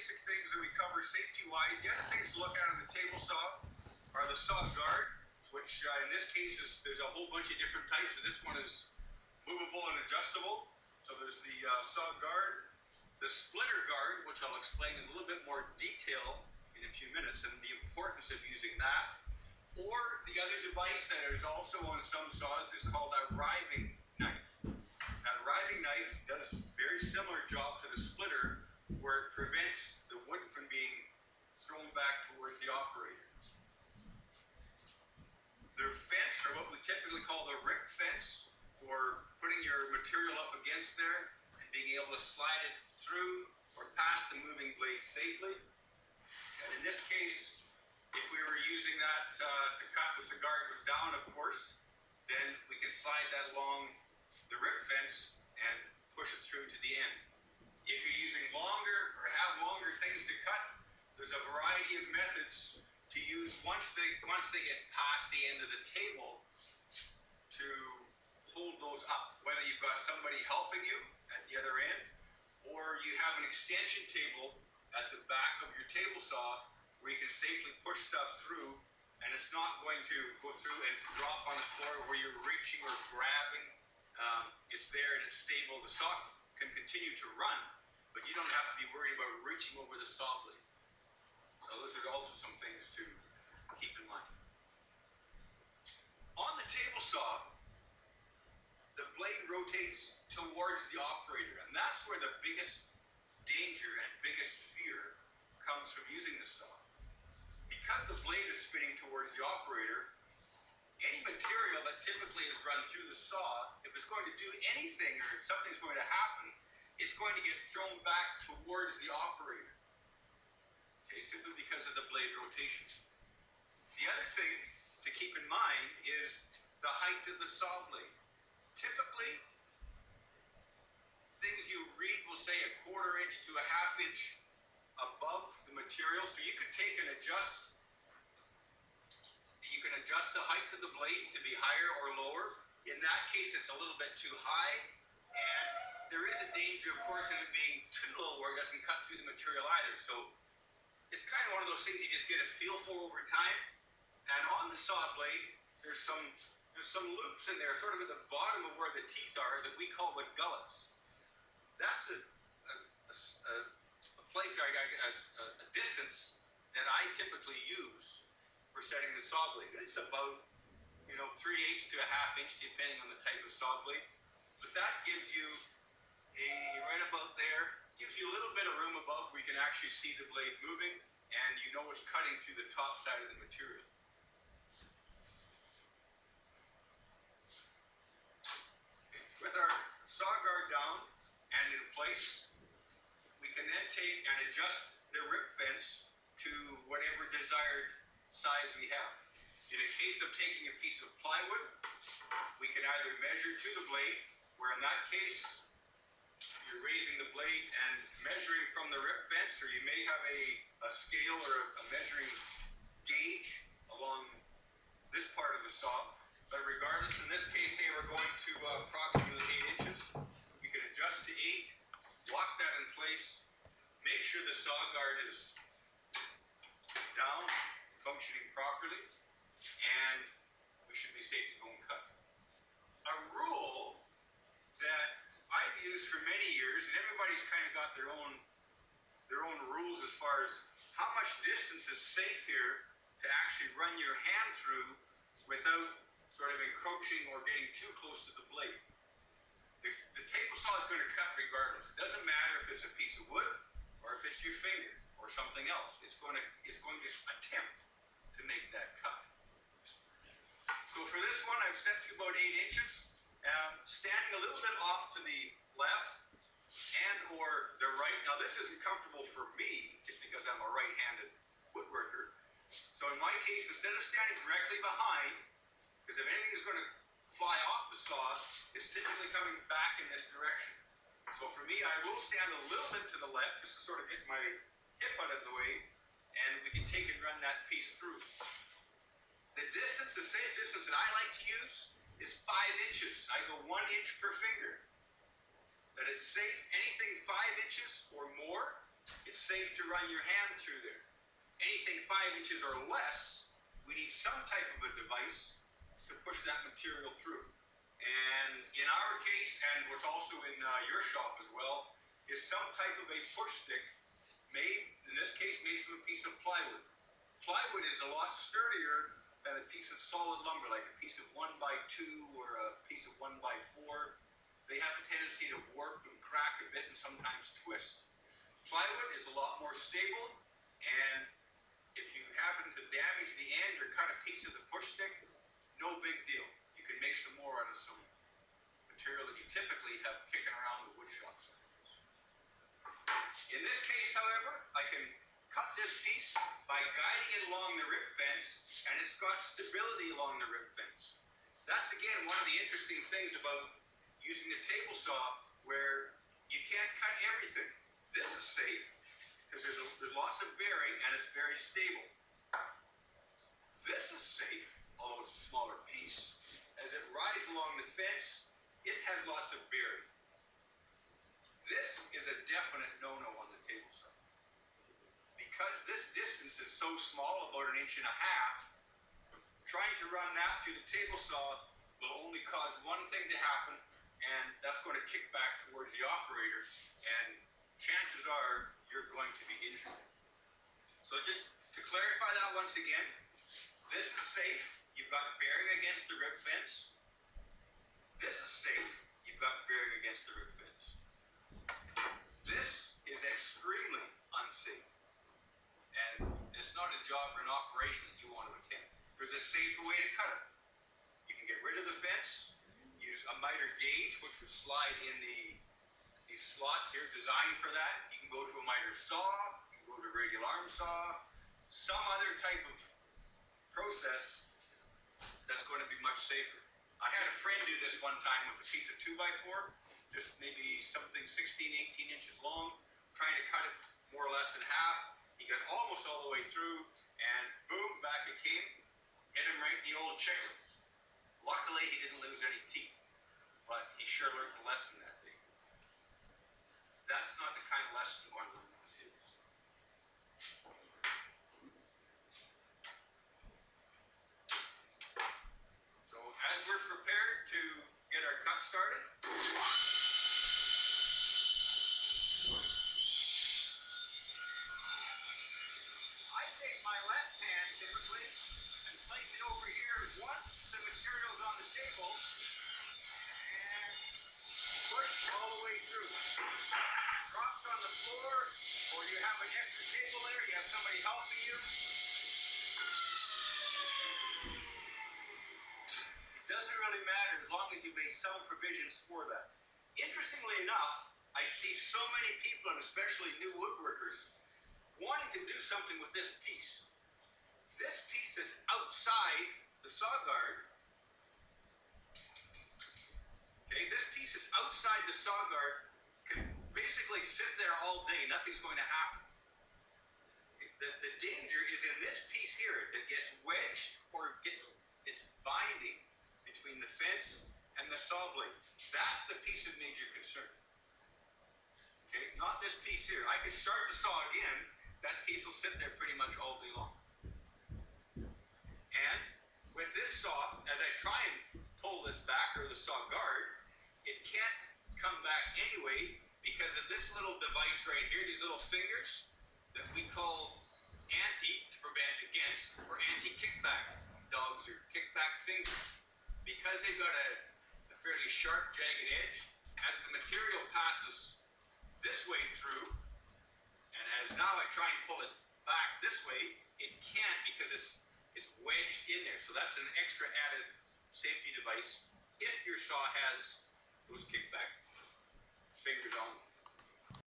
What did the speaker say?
basic things that we cover safety-wise. The other things to look at on the table saw are the saw guard, which in this case there's a whole bunch of different types, but this one is movable and adjustable. So there's the saw guard, the splitter guard, which I'll explain in a little bit more detail in a few minutes, and the importance of using that. Or the other device that is also on some saws is called a riving knife. Now the riving knife does a very similar job to the splitter, where it prevents the wood from being thrown back towards the operator. The fence, or what we typically call the rick fence, for putting your material up against there and being able to slide it through or past the moving blade safely. And in this case, if we were using that to cut with the guard was down, of course, then we can slide that along the rick fence and push it through to the end. If you're using longer or have longer things to cut, there's a variety of methods to use once they get past the end of the table to hold those up. Whether you've got somebody helping you at the other end, or you have an extension table at the back of your table saw where you can safely push stuff through, and it's not going to go through and drop on the floor where you're reaching or grabbing. It's there and it's stable. The saw can continue to run, but you don't have to be worried about reaching over the saw blade. So those are also some things to keep in mind. On the table saw, the blade rotates towards the operator, and that's where the biggest danger and biggest fear comes from using the saw. Because the blade is spinning towards the operator, any material that typically is run through the saw, if it's going to do anything or if something's going to happen, it's going to get thrown back towards the operator. Okay, simply because of the blade rotation. The other thing to keep in mind is the height of the saw blade. Typically, things you read will say 1/4 inch to 1/2 inch above the material. So you could take and adjust the height of the blade to be higher or lower. In that case, it's a little bit too high, and there is a danger, of course, of it being too low where it doesn't cut through the material either. So it's kind of one of those things you just get a feel for over time. And on the saw blade, there's some loops in there, sort of at the bottom of where the teeth are, that we call the gullets. That's a place, a distance that I typically use for setting the saw blade. It's about 3/8 to 1/2 inch, depending on the type of saw blade. But that gives you right about there, gives you a little bit of room above where you can actually see the blade moving, and you know it's cutting through the top side of the material. Okay. With our saw guard down and in place, we can then take and adjust the rip fence to whatever desired size we have. In a case of taking a piece of plywood, we can either measure to the blade, where in that case, you're raising the blade and measuring from the rip fence, or you may have a scale or a measuring gauge along this part of the saw. But regardless, in this case, say we're going to approximately 8 inches, we can adjust to 8, lock that in place, make sure the saw guard is down, functioning properly, and we should be safe to go and cut. A rule that I've used for many years, and everybody's kind of got their own rules as far as how much distance is safe here to actually run your hand through without sort of encroaching or getting too close to the blade. The table saw is going to cut regardless. It doesn't matter if it's a piece of wood or if it's your finger or something else. It's going to attempt to make that cut. So for this one, I've set to about 8 inches, standing a little bit off to the left and or the right. Now this isn't comfortable for me just because I'm a right-handed woodworker. So in my case, instead of standing directly behind, because if anything is going to fly off the saw, it's typically coming back in this direction. So for me, I will stand a little bit to the left just to sort of get my hip out of the way, and we can take and run that piece through. The distance, the safe distance that I like to use is 5 inches. I go 1 inch per finger. That it's safe. Anything 5 inches or more, it's safe to run your hand through there. Anything 5 inches or less, we need some type of a device to push that material through. And in our case, and what's also in your shop as well, is some type of a push stick made, in this case, made from a piece of plywood. Plywood is a lot sturdier than a piece of solid lumber, like a piece of 1x2 or a piece of 1x4. They have a tendency to warp and crack a bit and sometimes twist. Plywood is a lot more stable, and if you happen to damage the end or cut a piece of the push stick, no big deal. You can make some more out of some material that you typically have kicking around the wood shops. In this case, however, I can cut this piece by guiding it along the rip fence, and it's got stability along the rip fence. That's again one of the interesting things about using a table saw, where you can't cut everything. This is safe because there's lots of bearing and it's very stable. This is safe, although it's a smaller piece. As it rides along the fence, it has lots of bearing. This is a definite no-no on the table saw. Because this distance is so small, about 1.5 inches, trying to run that through the table saw will only cause one thing to happen, and that's going to kick back towards the operator, and chances are you're going to be injured. So just to clarify that once again, this is safe. You've got bearing against the rip fence. This is safe. You've got bearing against the rip fence. This is extremely unsafe. And it's not a job or an operation that you want to attend. There's a safer way to cut it. You can get rid of the fence, use a miter gauge, which would slide in these slots here designed for that. You can go to a miter saw, you can go to a radial arm saw, some other type of process that's going to be much safer. I had a friend do this one time with a piece of 2x4, just maybe something 16, 18 inches long, trying to cut it more or less in half. He got almost all the way through, and boom, back it came, hit him right in the old chickens. Luckily, he didn't lose any teeth, but he sure learned a lesson that day. That's not the kind of lesson you want to learn on the table. So as we're prepared to get our cut started, I take my left hand typically and place it over here once the material's on the table and push all the way through. Drops on the floor, or you have an extra table there, you have somebody helping you. It doesn't really matter as long as you make some provisions for that. Interestingly enough, I see so many people, and especially new woodworkers, wanting to do something with this piece. This piece that's outside the saw guard, okay, this piece is outside the saw guard, can basically sit there all day, nothing's going to happen. The danger is in this piece here that gets wedged or it's binding between the fence and the saw blade. That's the piece of major concern. Okay, not this piece here. I could start the saw again, that piece will sit there pretty much all day long. And with this saw, as I try and pull this back, or the saw guard, it can't come back anyway because of this little device right here, these little fingers that we call anti, to prevent against, or anti-kickback dogs, or kickback fingers. Because they've got a fairly sharp, jagged edge, as the material passes this way through, and as now I try and pull it back this way, it can't because it's wedged in there. So that's an extra added safety device if your saw has those kickback fingers on them.